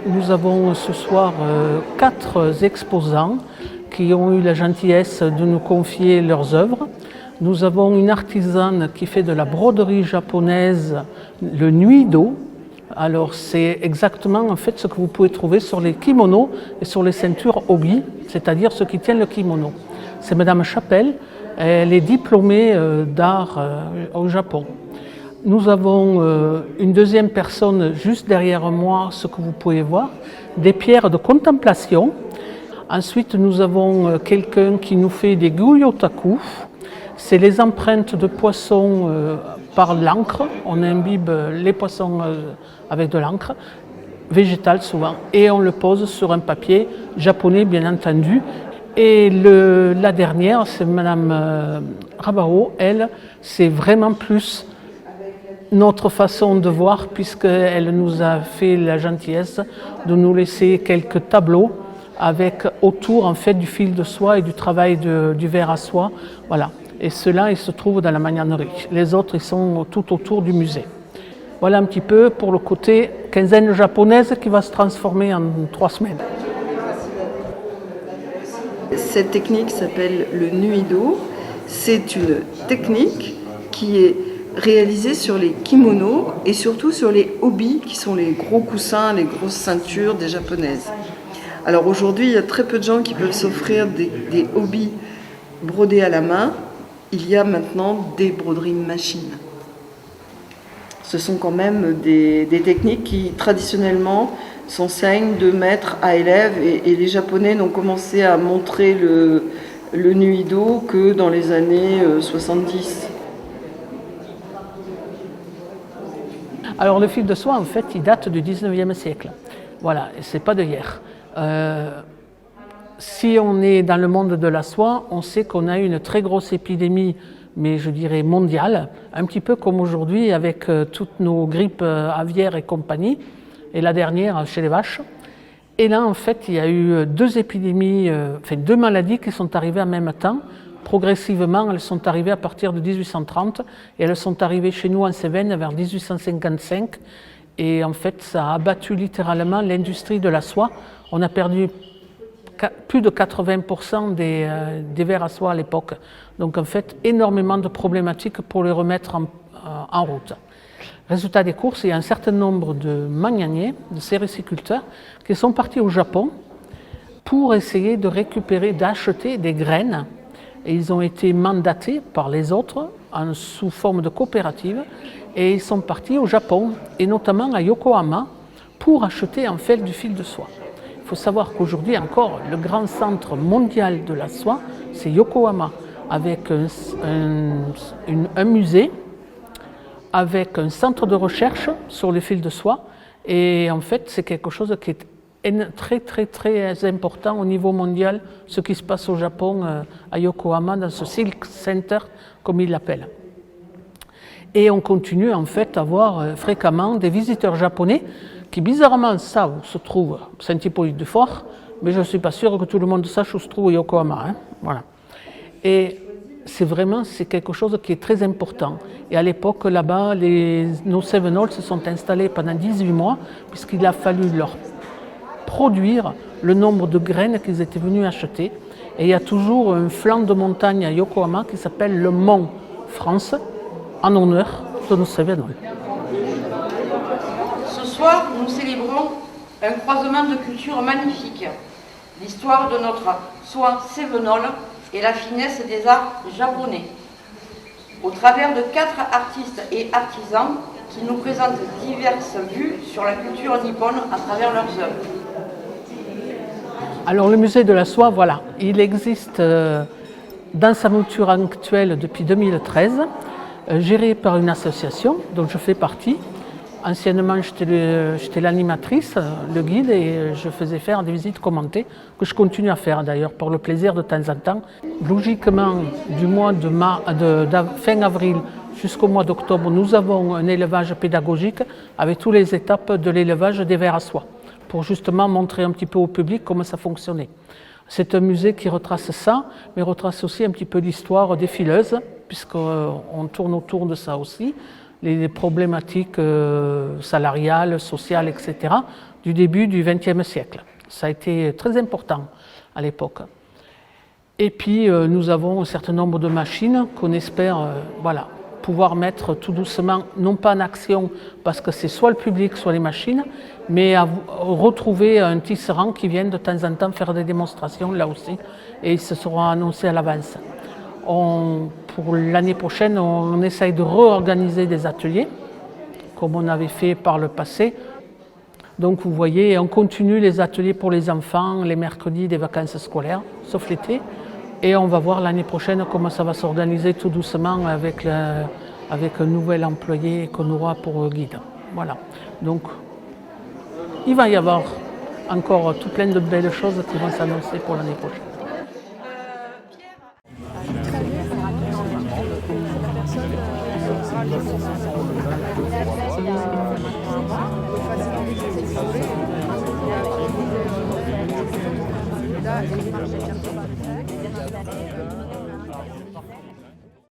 Nous avons ce soir 4 exposants qui ont eu la gentillesse de nous confier leurs œuvres. Nous avons une artisane qui fait de la broderie japonaise, le nuido. Alors c'est exactement en fait ce que vous pouvez trouver sur les kimonos et sur les ceintures obi, c'est-à-dire ce qui tient le kimono. C'est Madame Chapelle, elle est diplômée d'art au Japon. Nous avons une deuxième personne juste derrière moi, ce que vous pouvez voir, des pierres de contemplation. Ensuite, nous avons quelqu'un qui nous fait des guryotaku. C'est les empreintes de poissons par l'encre. On imbibe les poissons avec de l'encre, végétale souvent, et on le pose sur un papier japonais, bien entendu. Et la dernière, c'est Madame Rabao. Elle, c'est vraiment plus notre façon de voir, puisqu'elle nous a fait la gentillesse de nous laisser quelques tableaux avec autour en fait du fil de soie et du travail du verre à soie. Voilà. Et ceux-là, ils se trouvent dans la magnanerie. Les autres, ils sont tout autour du musée. Voilà un petit peu pour le côté quinzaine japonaise qui va se transformer en 3 semaines. Cette technique s'appelle le nuido. C'est une technique qui est réalisée sur les kimonos et surtout sur les obi, qui sont les gros coussins, les grosses ceintures des japonaises. Alors aujourd'hui, il y a très peu de gens qui peuvent s'offrir des obi brodés à la main. Il y a maintenant des broderies machines. Ce sont quand même des techniques qui traditionnellement s'enseignent de maître à élève et les Japonais n'ont commencé à montrer le nuido que dans les années 70. Alors le fil de soie, en fait, il date du 19e siècle. Voilà, et c'est pas de hier. Si on est dans le monde de la soie, on sait qu'on a eu une très grosse épidémie, mais je dirais mondiale, un petit peu comme aujourd'hui avec toutes nos grippes aviaires et compagnie, et la dernière chez les vaches. Et là, en fait, il y a eu 2 épidémies, 2 maladies qui sont arrivées en même temps. Progressivement, elles sont arrivées à partir de 1830 et elles sont arrivées chez nous en Cévennes vers 1855. Et en fait, ça a abattu littéralement l'industrie de la soie. On a perdu plus de 80% des verres à soie à l'époque. Donc en fait, énormément de problématiques pour les remettre en route. Résultat des courses, il y a un certain nombre de magnaniers, de cériciculteurs, qui sont partis au Japon pour essayer de récupérer, d'acheter des graines. Et ils ont été mandatés par les autres sous forme de coopérative. Et ils sont partis au Japon, et notamment à Yokohama, pour acheter en fait du fil de soie. Il faut savoir qu'aujourd'hui encore, le grand centre mondial de la soie, c'est Yokohama, avec un musée, avec un centre de recherche sur les fils de soie. Et en fait, c'est quelque chose qui est très très très important au niveau mondial, ce qui se passe au Japon, à Yokohama, dans ce Silk Center, comme ils l'appellent. Et on continue en fait à voir fréquemment des visiteurs japonais qui bizarrement savent où se trouve Saint-Hippolyte-du-Fort, mais je ne suis pas sûr que tout le monde sache où se trouve Yokohama. Hein. Voilà. Et c'est quelque chose qui est très important. Et à l'époque, là-bas, nos Cévenols se sont installés pendant 18 mois, puisqu'il a fallu leur produire le nombre de graines qu'ils étaient venus acheter. Et il y a toujours un flanc de montagne à Yokohama qui s'appelle le Mont France, en honneur de nos Cévenols. Ce soir, nous célébrons un croisement de cultures magnifique, l'histoire de notre soie cévenole et la finesse des arts japonais. Au travers de 4 artistes et artisans qui nous présentent diverses vues sur la culture nippone à travers leurs œuvres. Alors le musée de la soie, voilà, il existe dans sa mouture actuelle depuis 2013, géré par une association dont je fais partie. Anciennement, j'étais l'animatrice, le guide, et je faisais faire des visites commentées, que je continue à faire d'ailleurs, pour le plaisir de temps en temps. Logiquement, du mois de fin avril jusqu'au mois d'octobre, nous avons un élevage pédagogique avec toutes les étapes de l'élevage des vers à soie, pour justement montrer un petit peu au public comment ça fonctionnait. C'est un musée qui retrace ça, mais retrace aussi un petit peu l'histoire des fileuses, puisqu'on tourne autour de ça aussi. les problématiques salariales, sociales, etc. du début du XXe siècle. Ça a été très important à l'époque. Et puis nous avons un certain nombre de machines qu'on espère voilà, pouvoir mettre tout doucement, non pas en action, parce que c'est soit le public, soit les machines, mais à retrouver un tisserand qui vienne de temps en temps faire des démonstrations là aussi, et ils se seront annoncés à l'avance. Pour l'année prochaine, on essaye de réorganiser des ateliers, comme on avait fait par le passé. Donc vous voyez, on continue les ateliers pour les enfants, les mercredis des vacances scolaires, sauf l'été. Et on va voir l'année prochaine comment ça va s'organiser tout doucement avec un nouvel employé qu'on aura pour guide. Voilà. Donc il va y avoir encore tout plein de belles choses qui vont s'annoncer pour l'année prochaine. Là,